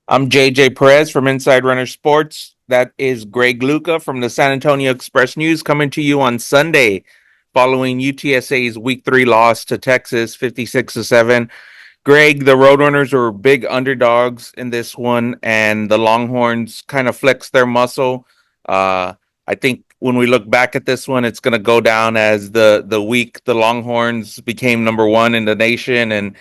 I'm JJ Perez from Inside Runner Sports. That is Greg Luca from the San Antonio Express News coming to you on Sunday following UTSA's Week 3 loss to Texas 56-7. Greg, the Roadrunners were big underdogs in this one, and the Longhorns kind of flexed their muscle. I think when we look back at this one, it's going to go down as the week the Longhorns became number one in the nation and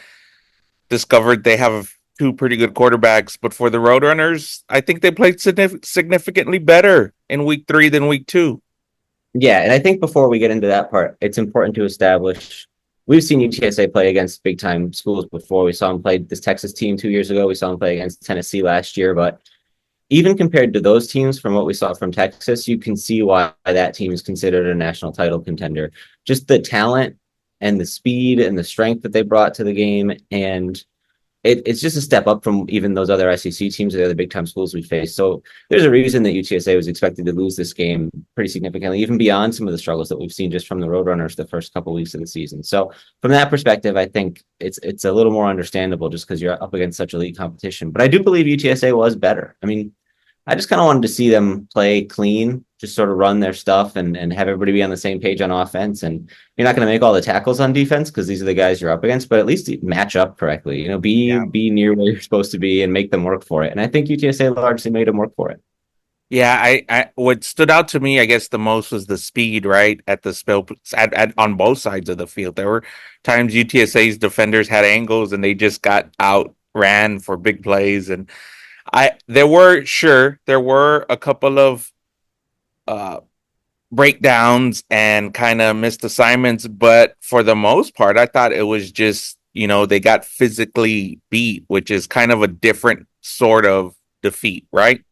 discovered they have two pretty good quarterbacks. But for the Roadrunners, I think they played significantly better in week 3 than week 2. Yeah, and I think before we get into that part, it's important to establish we've seen UTSA play against big time schools before. We saw them play this Texas team 2 years ago. We saw them play against Tennessee last year. But even compared to those teams, from what we saw from Texas, you can see why that team is considered a national title contender. Just the talent and the speed and the strength that they brought to the game. And it's just a step up from even those other SEC teams or the other big time schools we faced. So there's a reason that UTSA was expected to lose this game pretty significantly, even beyond some of the struggles that we've seen just from the Roadrunners the first couple of weeks of the season. So from that perspective, I think it's a little more understandable just because you're up against such elite competition. But I do believe UTSA was better. I mean, I just kind of wanted to see them play clean, just sort of run their stuff and have everybody be on the same page on offense. And you're not going to make all the tackles on defense because these are the guys you're up against, but at least match up correctly. Be near where you're supposed to be and make them work for it. And I think UTSA largely made them work for it. Yeah, I what stood out to me, I guess, the most was the speed, right, at the spill on both sides of the field. There were times UTSA's defenders had angles and they just got outran for big plays. And there were a couple of breakdowns and kind of missed assignments, but for the most part, I thought it was just, they got physically beat, which is kind of a different sort of defeat, right?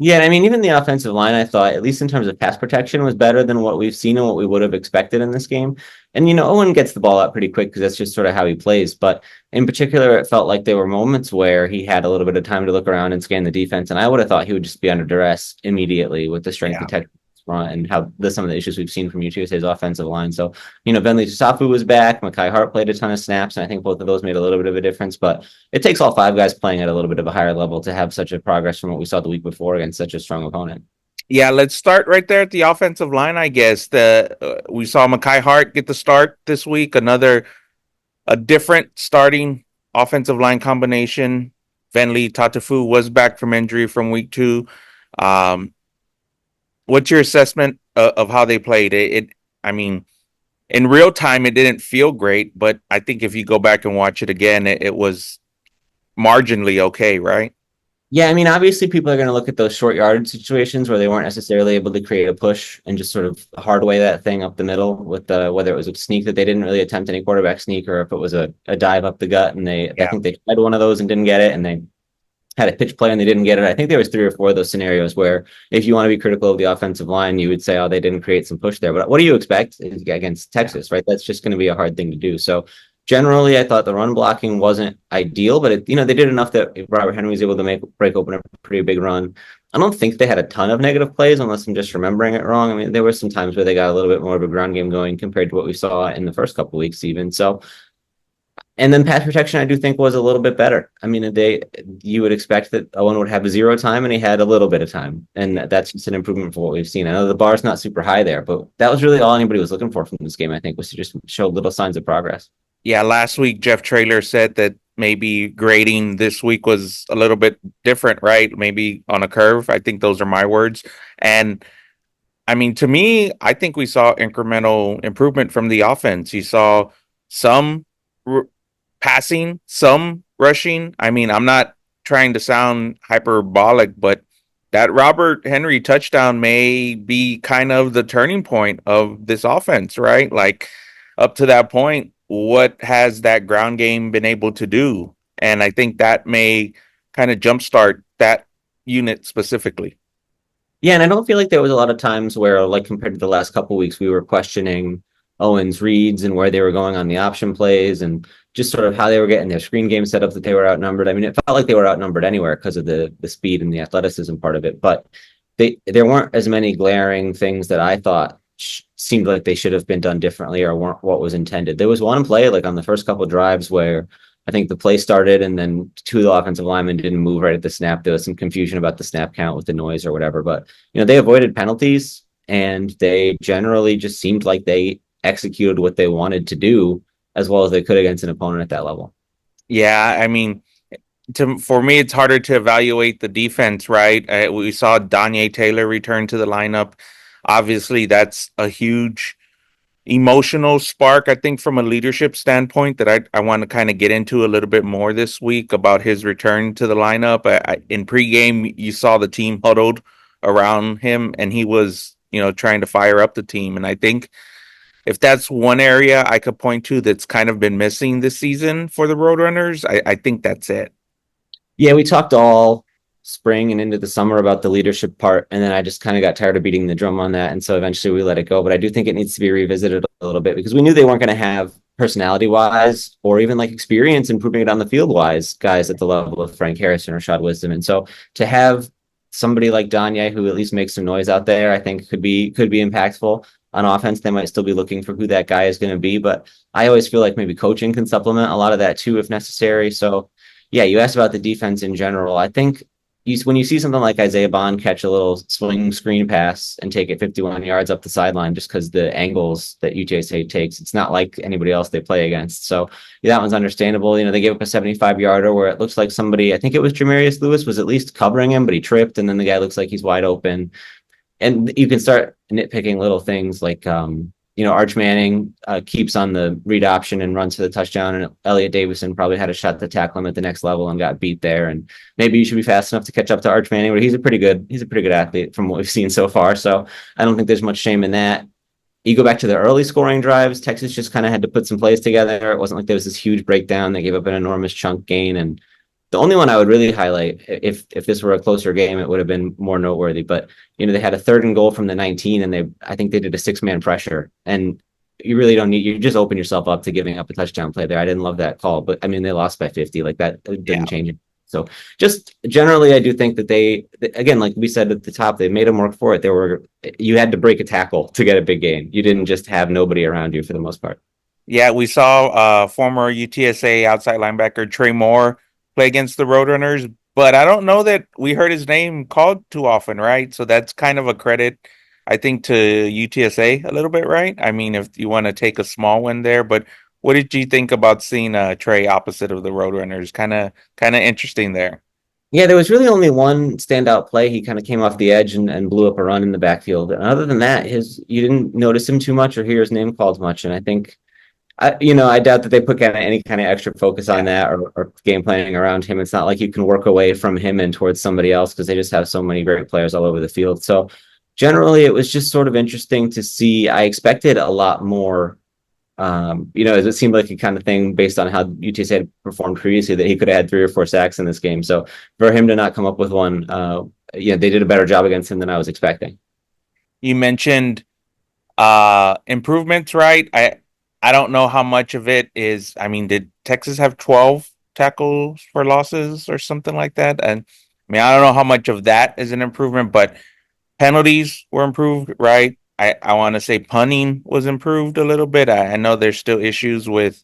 Yeah, and I mean, even the offensive line, I thought, at least in terms of pass protection, was better than what we've seen and what we would have expected in this game. And, Owen gets the ball out pretty quick because that's just sort of how he plays. But in particular, it felt like there were moments where he had a little bit of time to look around and scan the defense. And I would have thought he would just be under duress immediately with the strength of Texas front and how some of the issues we've seen from UTSA's offensive line. So, Venli Tusafu was back. Mekhi Hart played a ton of snaps, and I think both of those made a little bit of a difference. But it takes all five guys playing at a little bit of a higher level to have such a progress from what we saw the week before against such a strong opponent. Yeah, let's start right there at the offensive line, I guess. We saw Mekhi Hart get the start this week, a different starting offensive line combination. Venli Tatafu was back from injury from week 2. What's your assessment of how they played? I mean, in real time, it didn't feel great, but I think if you go back and watch it again, it was marginally okay, right? Yeah, I mean, obviously people are going to look at those short yardage situations where they weren't necessarily able to create a push and just sort of hard way that thing up the middle with whether it was a sneak that they didn't really attempt any quarterback sneak or if it was a dive up the gut and I think they tried one of those and didn't get it and they had a pitch play and they didn't get it. I think there was 3 or 4 of those scenarios where if you want to be critical of the offensive line, you would say, oh, they didn't create some push there. But what do you expect against Texas, right? That's just going to be a hard thing to do. So generally, I thought the run blocking wasn't ideal, but they did enough that Robert Henry was able to break open a pretty big run. I don't think they had a ton of negative plays unless I'm just remembering it wrong. I mean, there were some times where they got a little bit more of a ground game going compared to what we saw in the first couple of weeks even. So, and then pass protection, I do think was a little bit better. I mean, you would expect that Owen would have 0 time and he had a little bit of time. And that's just an improvement for what we've seen. I know the bar's not super high there, but that was really all anybody was looking for from this game, I think, was to just show little signs of progress. Yeah, last week Jeff Traylor said that maybe grading this week was a little bit different, right? Maybe on a curve. I think those are my words. And I mean, to me, I think we saw incremental improvement from the offense. You saw some passing, some rushing. I mean, I'm not trying to sound hyperbolic, but that Robert Henry touchdown may be kind of the turning point of this offense, right? Like up to that point, what has that ground game been able to do? And I think that may kind of jumpstart that unit specifically. Yeah, and I don't feel like there was a lot of times where, like compared to the last couple of weeks, we were questioning Owen's reads and where they were going on the option plays and just sort of how they were getting their screen game set up that they were outnumbered. I mean, it felt like they were outnumbered anywhere because of the speed and the athleticism part of it. But there weren't as many glaring things that I thought seemed like they should have been done differently or weren't what was intended. There was one play like on the first couple of drives where I think the play started and then two of the offensive linemen didn't move right at the snap. There was some confusion about the snap count with the noise or whatever, but they avoided penalties and they generally just seemed like they executed what they wanted to do as well as they could against an opponent at that level. Yeah, I mean, for me, it's harder to evaluate the defense, right? We saw Danye Taylor return to the lineup. Obviously, that's a huge emotional spark, I think, from a leadership standpoint that I want to kind of get into a little bit more this week about his return to the lineup. In pregame, you saw the team huddled around him, and he was, trying to fire up the team. And I think if that's one area I could point to that's kind of been missing this season for the Roadrunners, I think that's it. Yeah, we talked all spring and into the summer about the leadership part, and then I just kind of got tired of beating the drum on that, and so eventually we let it go. But I do think it needs to be revisited a little bit because we knew they weren't going to have personality wise or even like experience improving it on the field wise guys at the level of Frank Harrison or Rashad Wisdom, and so to have somebody like Danye who at least makes some noise out there, I think could be impactful. On offense, they might still be looking for who that guy is going to be, but I always feel like maybe coaching can supplement a lot of that too if necessary. So yeah, you asked about the defense in general. I think when you see something like Isaiah Bond catch a little swing screen pass and take it 51 yards up the sideline just because the angles that UTSA takes, it's not like anybody else they play against. So yeah, that one's understandable. They gave up a 75-yarder where it looks like somebody, I think it was Jamarius Lewis, was at least covering him, but he tripped, and then the guy looks like he's wide open. And you can start nitpicking little things like Arch Manning keeps on the read option and runs for the touchdown, and Elliot Davison probably had a shot to tackle him at the next level and got beat there. And maybe you should be fast enough to catch up to Arch Manning, but he's a pretty good athlete from what we've seen so far. So I don't think there's much shame in that. You go back to the early scoring drives, Texas just kind of had to put some plays together. It wasn't like there was this huge breakdown. They gave up an enormous chunk gain, and the only one I would really highlight, if this were a closer game, it would have been more noteworthy. But they had a 3rd and goal from the 19, and I think they did a 6-man pressure, and you really don't need. You just open yourself up to giving up a touchdown play there. I didn't love that call, but I mean they lost by 50. Like that didn't change it. So just generally, I do think that they, again, like we said at the top, they made them work for it. You had to break a tackle to get a big gain. You didn't just have nobody around you for the most part. Yeah, we saw former UTSA outside linebacker Trey Moore play against the Roadrunners, but I don't know that we heard his name called too often, right? So that's kind of a credit, I think, to UTSA a little bit, right? I mean, if you want to take a small one there, but what did you think about seeing Trey opposite of the Roadrunners? Kind of interesting there. Yeah, there was really only one standout play. He kind of came off the edge and blew up a run in the backfield. And other than that, you didn't notice him too much or hear his name called much. And I think I doubt that they put any kind of extra focus on that or game planning around him. It's not like you can work away from him and towards somebody else because they just have so many great players all over the field. So generally, it was just sort of interesting to see. I expected a lot more. It seemed like a kind of thing based on how UTSA had performed previously that he could have had 3 or 4 sacks in this game. So for him to not come up with one, they did a better job against him than I was expecting. You mentioned improvements, right? I don't know how much of it is. I mean, did Texas have 12 tackles for losses or something like that? And I mean, I don't know how much of that is an improvement, but penalties were improved, right? I want to say punting was improved a little bit. I know there's still issues with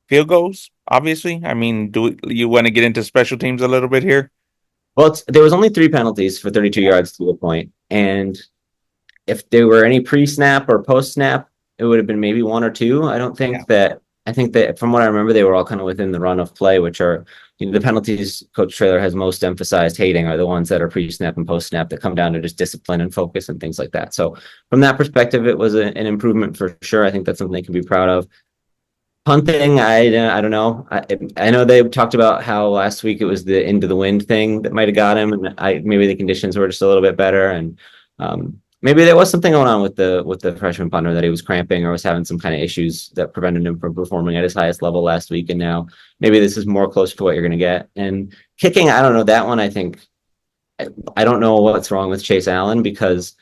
field goals, obviously. I mean, you want to get into special teams a little bit here? Well, there was only 3 penalties for 32 yards to a point, and if there were any pre-snap or post-snap, it would have been maybe 1 or 2. I don't think that. I think that from what I remember, they were all kind of within the run of play, which are the penalties Coach Traylor has most emphasized hating are the ones that are pre-snap and post-snap that come down to just discipline and focus and things like that. So from that perspective, it was an improvement for sure. I think that's something they can be proud of. Punting, I don't know. I know they talked about how last week it was the into the wind thing that might have got him, and maybe the conditions were just a little bit better, and maybe there was something going on with the freshman punter that he was cramping or was having some kind of issues that prevented him from performing at his highest level last week, and now maybe this is more close to what you're going to get. And kicking, I don't know that one. I think I don't know what's wrong with Chase Allen because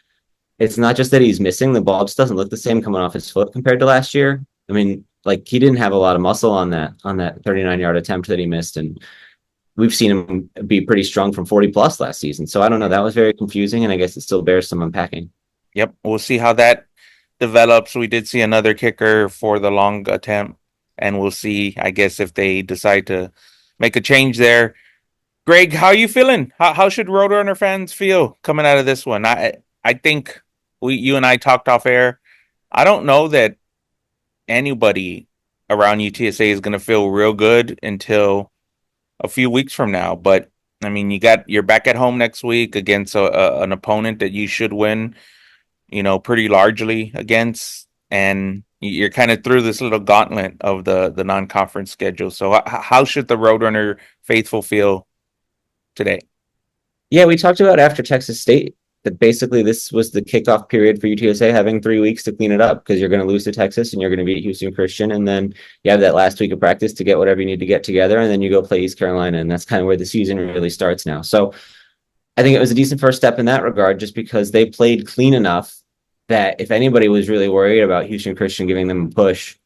it's not just that he's missing the ball; it just doesn't look the same coming off his foot compared to last year. I mean, like he didn't have a lot of muscle on that 39-yard attempt that he missed, and we've seen him be pretty strong from 40 plus last season. So I don't know. That was very confusing, and I guess it still bears some unpacking. Yep, we'll see how that develops. We did see another kicker for the long attempt, and we'll see, I guess, if they decide to make a change there. Greg, how are you feeling? How should Roadrunner fans feel coming out of this one? I think you and I talked off air. I don't know that anybody around UTSA is going to feel real good until a few weeks from now. But I mean, you're back at home next week against an opponent that you should win, pretty largely against, and you're kind of through this little gauntlet of the non-conference schedule. So how should the Roadrunner faithful feel today? Yeah, we talked about after Texas State that basically this was the kickoff period for UTSA having 3 weeks to clean it up because you're going to lose to Texas and you're going to beat Houston Christian. And then you have that last week of practice to get whatever you need to get together. And then you go play East Carolina. And that's kind of where the season really starts now. So I think it was a decent first step in that regard, just because they played clean enough that if anybody was really worried about Houston Christian giving them a push,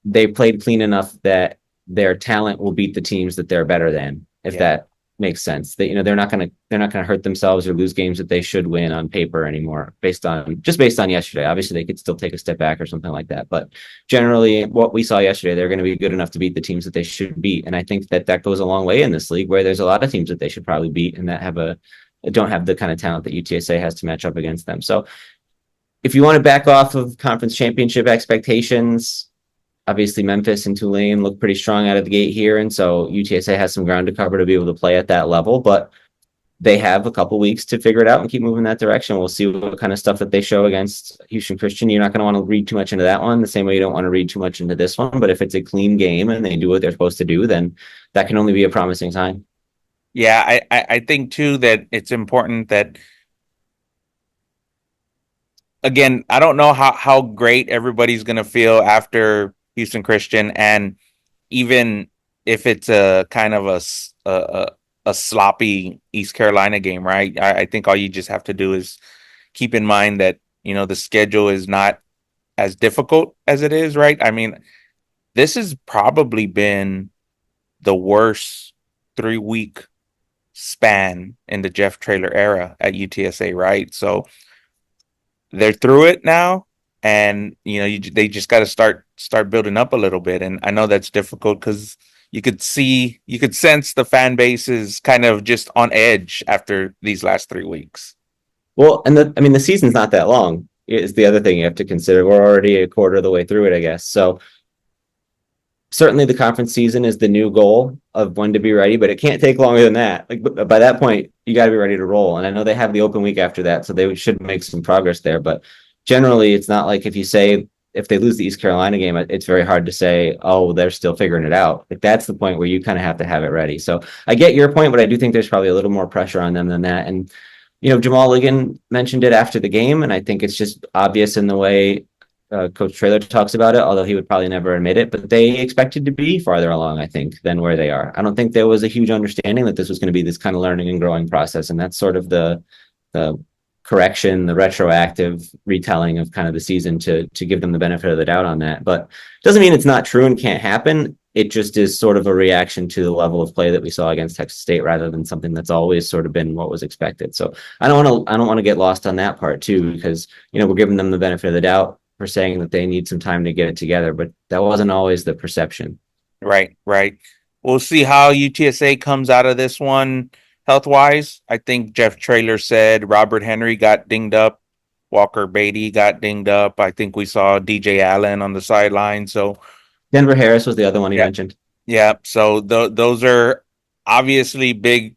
they played clean enough that their talent will beat the teams that they're better than, if that makes sense. That they're not gonna hurt themselves or lose games that they should win on paper anymore, based on yesterday. Obviously, they could still take a step back or something like that, but generally, what we saw yesterday, they're going to be good enough to beat the teams that they should beat, and I think that goes a long way in this league, where there's a lot of teams that they should probably beat and that don't have the kind of talent that UTSA has to match up against them. So, if you want to back off of conference championship expectations, obviously Memphis and Tulane look pretty strong out of the gate here, and so UTSA has some ground to cover to be able to play at that level, but they have a couple weeks to figure it out and keep moving that direction. We'll see what kind of stuff that they show against Houston Christian. You're not going to want to read too much into that one, the same way you don't want to read too much into this one, but if it's a clean game and they do what they're supposed to do, then that can only be a promising sign. Yeah, I think too that it's important that, again, I don't know how great everybody's gonna feel after Houston Christian, and even if it's a kind of a sloppy East Carolina game, right? I think all you just have to do is keep in mind that the schedule is not as difficult as it is, right? I mean, this has probably been the worst 3 week span in the Jeff Traylor era at UTSA, right? So they're through it now, and they just got to start building up a little bit. And I know that's difficult because you could sense the fan base is kind of just on edge after these last 3 weeks. Well, and the season's not that long is the other thing you have to consider. We're already a quarter of the way through it, I guess. So certainly the conference season is the new goal of when to be ready, but it can't take longer than that. Like by that point, you got to be ready to roll. And I know they have the open week after that, so they should make some progress there. But generally, it's not like if they lose the East Carolina game, it's very hard to say, oh, they're still figuring it out. Like that's the point where you kind of have to have it ready. So I get your point, but I do think there's probably a little more pressure on them than that. And Jamal Ligon mentioned it after the game, and I think it's just obvious in the way Coach Traylor talks about it, although he would probably never admit it, but they expected to be farther along, I think, than where they are. I don't think there was a huge understanding that this was going to be this kind of learning and growing process. And that's sort of the correction, the retroactive retelling of kind of the season to give them the benefit of the doubt on that. But it doesn't mean it's not true and can't happen. It just is sort of a reaction to the level of play that we saw against Texas State rather than something that's always sort of been what was expected. So I don't want to get lost on that part too, because, we're giving them the benefit of the doubt for saying that they need some time to get it together, but that wasn't always the perception. Right. We'll see how UTSA comes out of this one health wise. I think Jeff Traylor said Robert Henry got dinged up, Walker Beatty got dinged up. I think we saw DJ Allen on the sideline. So Denver Harris was the other one he mentioned. Yeah. So those are obviously big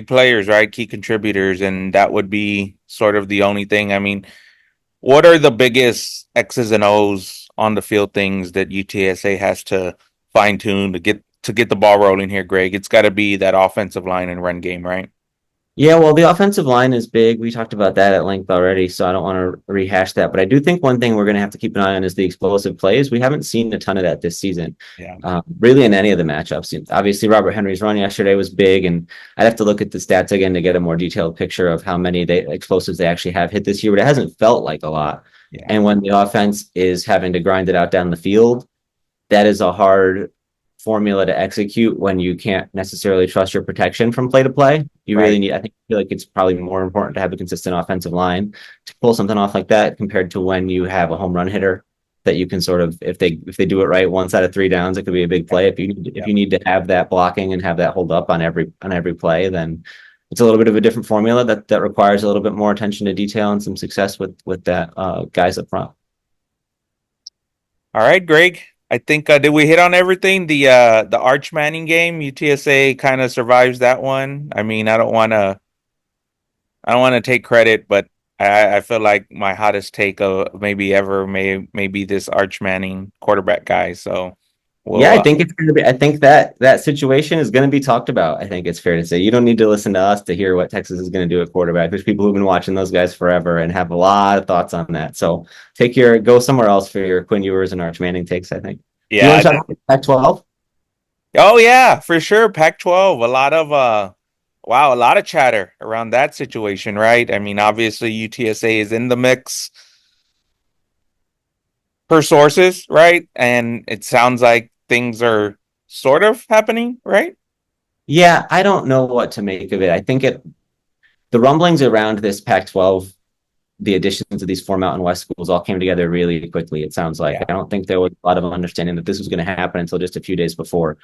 players, right? Key contributors, and that would be sort of the only thing. I mean, what are the biggest X's and O's on the field things that UTSA has to fine tune to get the ball rolling here, Greg? It's got to be that offensive line and run game, right? Yeah, well, the offensive line is big. We talked about that at length already, so I don't want to rehash that. But I do think one thing we're going to have to keep an eye on is the explosive plays. We haven't seen a ton of that this season, really in any of the matchups. Obviously, Robert Henry's run yesterday was big, and I'd have to look at the stats again to get a more detailed picture of how many explosives they actually have hit this year, but it hasn't felt like a lot. Yeah. And when the offense is having to grind it out down the field, that is a hard formula to execute when you can't necessarily trust your protection from play to play. You really need, I feel like it's probably more important to have a consistent offensive line to pull something off like that compared to when you have a home run hitter that you can sort of, if they do it right, 1 out of 3 downs, it could be a big play. If Yep. you need to have that blocking and have that hold up on every play, then it's a little bit of a different formula that requires a little bit more attention to detail and some success with that guys up front. All right, Greg. I think did we hit on everything? The Arch Manning game, UTSA kind of survives that one. I mean, I don't want to take credit, but I feel like my hottest take of maybe ever may be this Arch Manning quarterback guy. So Yeah, we'll I think it's going to be. I think that situation is going to be talked about. I think it's fair to say you don't need to listen to us to hear what Texas is going to do at quarterback. There's people who've been watching those guys forever and have a lot of thoughts on that. So go somewhere else for your Quinn Ewers and Arch Manning takes. I think. Do you want yeah. to talk about Pac-12? Oh yeah, for sure. Pac-12. A lot of wow, a lot of chatter around that situation, right? I mean, obviously UTSA is in the mix per sources, right? And it sounds like things are sort of happening, right? Yeah, I don't know what to make of it. I think the rumblings around this Pac-12, the additions of these four Mountain West schools all came together really quickly. It sounds like Yeah. I don't think there was a lot of understanding that this was going to happen until just a few days before.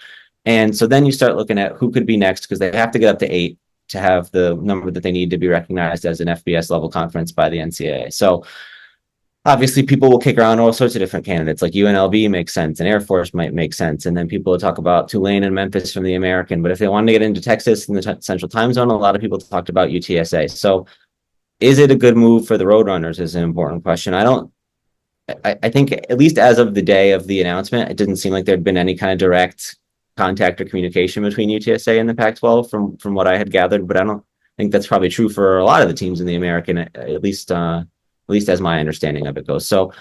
And so then you start looking at who could be next because they have to get up to 8 to have the number that they need to be recognized as an FBS level conference by the NCAA. So obviously people will kick around all sorts of different candidates, like UNLV makes sense and Air Force might make sense. And then people will talk about Tulane and Memphis from the American. But if they wanted to get into Texas in the central time zone, a lot of people talked about UTSA. So is it a good move for the Roadrunners is an important question. I think at least as of the day of the announcement, it didn't seem like there'd been any kind of direct contact or communication between UTSA and the Pac-12 from what I had gathered. But I don't think that's probably true for a lot of the teams in the American, at least as my understanding of it goes. So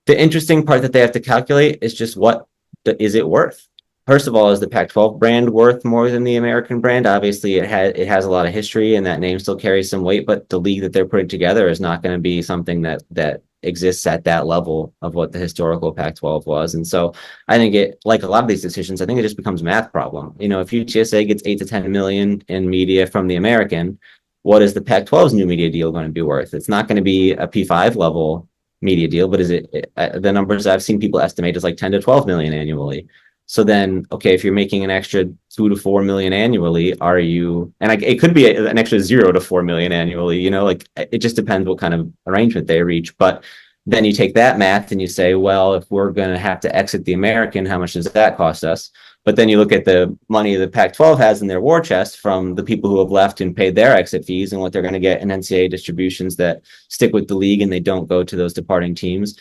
the interesting part that they have to calculate is just what is it worth? First of all, is the Pac-12 brand worth more than the American brand? Obviously, it has a lot of history, and that name still carries some weight. But the league that they're putting together is not going to be something that exists at that level of what the historical Pac-12 was. And so, I think like a lot of these decisions, I think it just becomes a math problem. If UTSA gets 8 to 10 million in media from the American, what is the Pac-12's new media deal going to be worth? It's not going to be a P5 level media deal, but is the numbers I've seen people estimate is like 10 to 12 million annually. So then, okay, if you're making an extra 2 to 4 million annually, it could be an extra 0 to 4 million annually, like it just depends what kind of arrangement they reach. But then you take that math and you say, well, if we're going to have to exit the American, how much does that cost us? But then you look at the money the Pac-12 has in their war chest from the people who have left and paid their exit fees and what they're going to get in NCAA distributions that stick with the league and they don't go to those departing teams.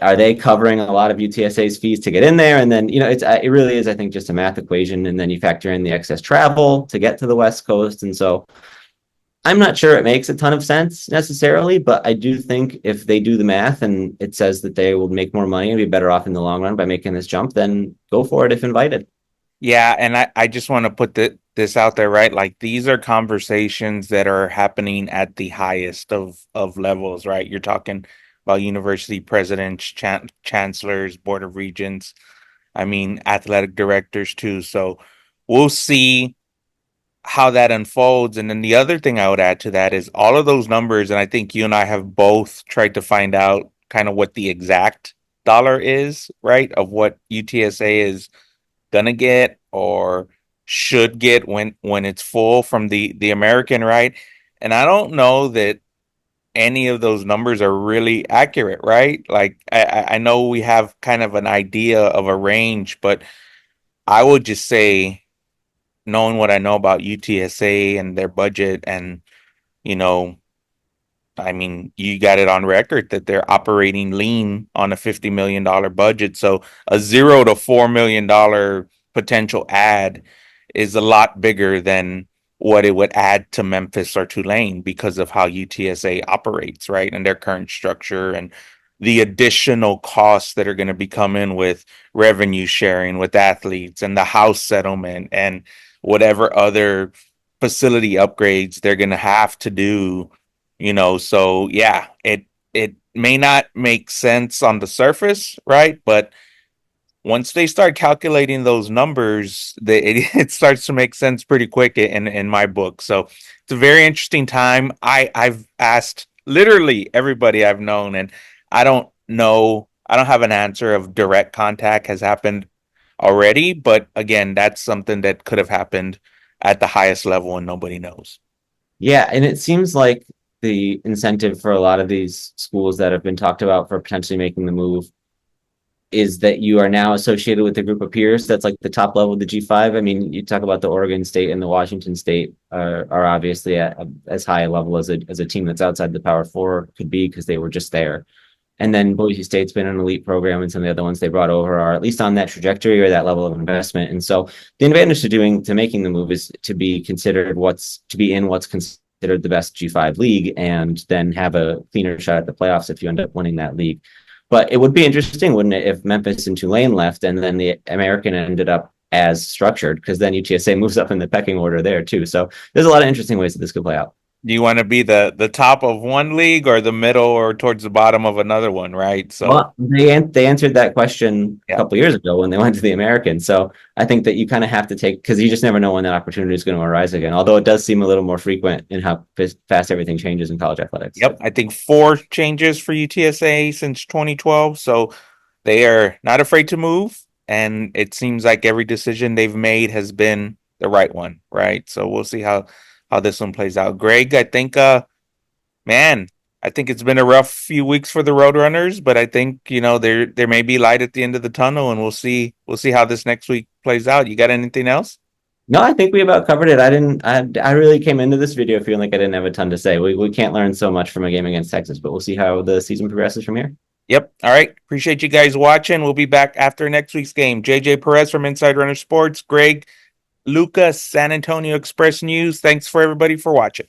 Are they covering a lot of UTSA's fees to get in there? And then, it really is, I think, just a math equation. And then you factor in the excess travel to get to the West Coast. And so I'm not sure it makes a ton of sense necessarily, but I do think if they do the math and it says that they will make more money and be better off in the long run by making this jump, then go for it if invited. Yeah, and I just want to put this out there, right? Like these are conversations that are happening at the highest of levels, right? You're talking about university presidents, chancellors, board of regents, I mean, athletic directors too. So we'll see how that unfolds. And then the other thing I would add to that is all of those numbers, and I think you and I have both tried to find out kind of what the exact dollar is, right? Of what UTSA is gonna get or should get when it's full from the American, right? And I don't know that any of those numbers are really accurate, right? Like I know we have kind of an idea of a range, but I would just say, knowing what I know about UTSA and their budget, and you know, I mean, you got it on record that they're operating lean on a $50 million budget. So a $0 to $4 million potential add is a lot bigger than what it would add to Memphis or Tulane because of how UTSA operates, right? And their current structure and the additional costs that are going to be coming with revenue sharing with athletes and the house settlement and whatever other facility upgrades they're going to have to do, so yeah, it may not make sense on the surface, right? But once they start calculating those numbers, it starts to make sense pretty quick in my book. So it's a very interesting time. I've asked literally everybody I've known, and I don't know. I don't have an answer of direct contact has happened already, but again, that's something that could have happened at the highest level and nobody knows. Yeah, and it seems like the incentive for a lot of these schools that have been talked about for potentially making the move is that you are now associated with a group of peers that's like the top level of the G5. I mean, you talk about the Oregon State and the Washington State are obviously at as high a level as a team that's outside the Power Four could be because they were just there. And then Boise State's been an elite program, and some of the other ones they brought over are at least on that trajectory or that level of investment. And so the advantage to making the move is to be considered what's considered the best G5 league, and then have a cleaner shot at the playoffs if you end up winning that league. But it would be interesting, wouldn't it, if Memphis and Tulane left and then the American ended up as structured, because then UTSA moves up in the pecking order there too. So there's a lot of interesting ways that this could play out. Do you want to be the top of one league or the middle or towards the bottom of another one, right? So, Well, they answered that question a yeah. couple years ago when they went to the American. So I think that you kind of have to take because you just never know when that opportunity is going to arise again. Although it does seem a little more frequent in how fast everything changes in college athletics. Yep, I think four changes for UTSA since 2012, so they are not afraid to move, and it seems like every decision they've made has been the right one, right? So we'll see how this one plays out. Greg, I think man, I think it's been a rough few weeks for the Roadrunners, but I think, there may be light at the end of the tunnel, and we'll see how this next week plays out. You got anything else? No, I think we about covered it. I didn't. I really came into this video feeling like I didn't have a ton to say. We can't learn so much from a game against Texas, but we'll see how the season progresses from here. Yep. All right. Appreciate you guys watching. We'll be back after next week's game. JJ Perez from Inside Runner Sports, Greg, Luca, San Antonio Express News. Thanks for everybody for watching.